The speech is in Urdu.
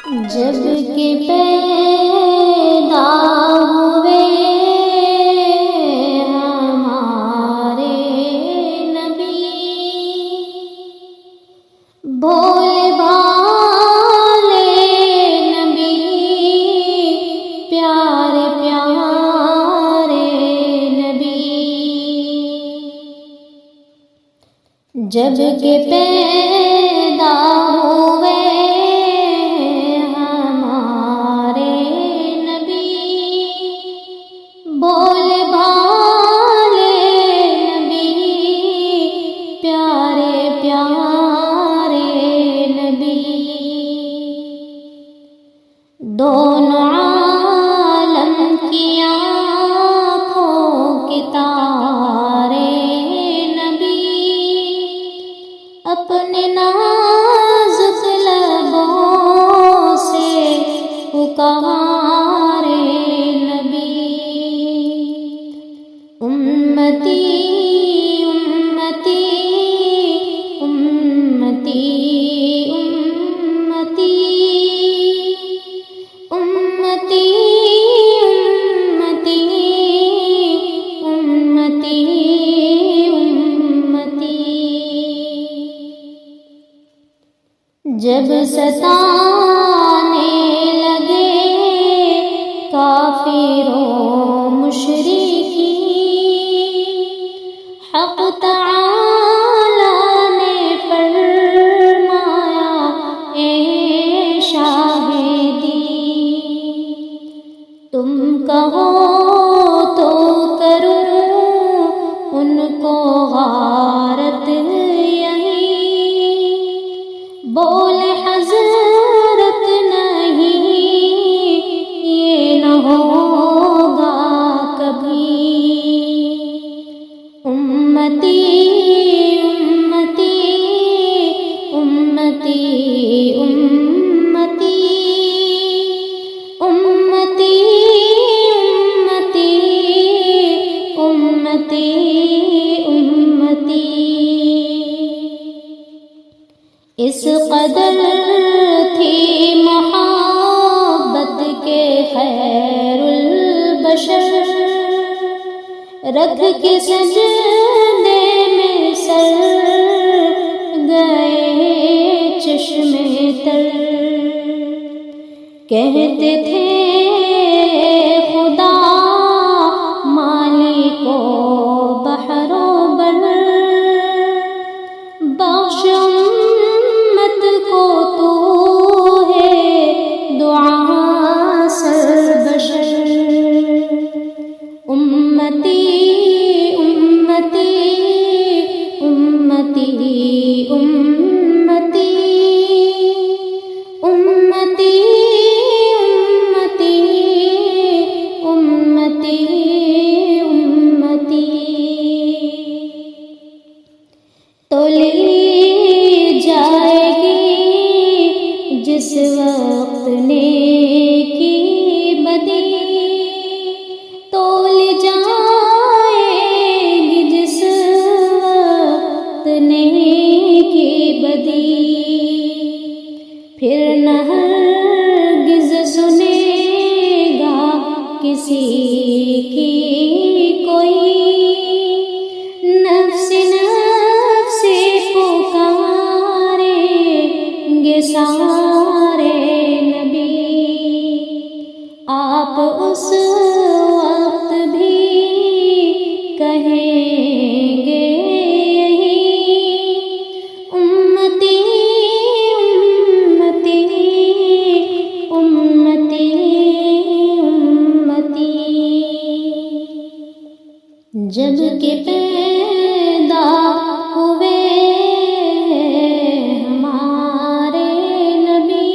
جب کہ پیدا ہوئے ہمارے نبی، بھولے بھالے نبی، پیارے پیارے نبی، جب کہ پیدا ہوئے بھولے بھالے نبی، پیارے پیارے نبی، دونوں عالم کی آنکھوں کے تارے نبی، اپنے نازک لبوں سے پکارے امتی امتی امتی امتی امتی امتی امتی، جب ستانے لگے کافروں مشرکین، حق تعالی نے فرمایا اے شاہدی، تم کہو تو کروں ان کو غارت یہی، بولے حضرت نہیں یہ نہ ہوگا کبھی، امتی امتی امتی امتی امتی امتی امتی، اس قدر تھی محبت کے خیر البشر، رکھ کے سجدے میں سر گئے چشمے تر، کہتے تھے خدا مالک و بحر و بر، بخش امت کو تو ہے دعا سر بشر، امتی امتی امتی امتی امتی امتی امتی، تو لی جائے گی جس وقت نیکی بدی، تول جائے گی جس وقت نیکی بدی، پھر نہ ہرگز سنے گا کسی کی کوئی، نفس نفس پکاریں گے سارے نبی، آپ اس وقت بھی کہیں گے یہی، امتی امتی امتی امتی، جب کہ پیدا ہوئے ہمارے نبی،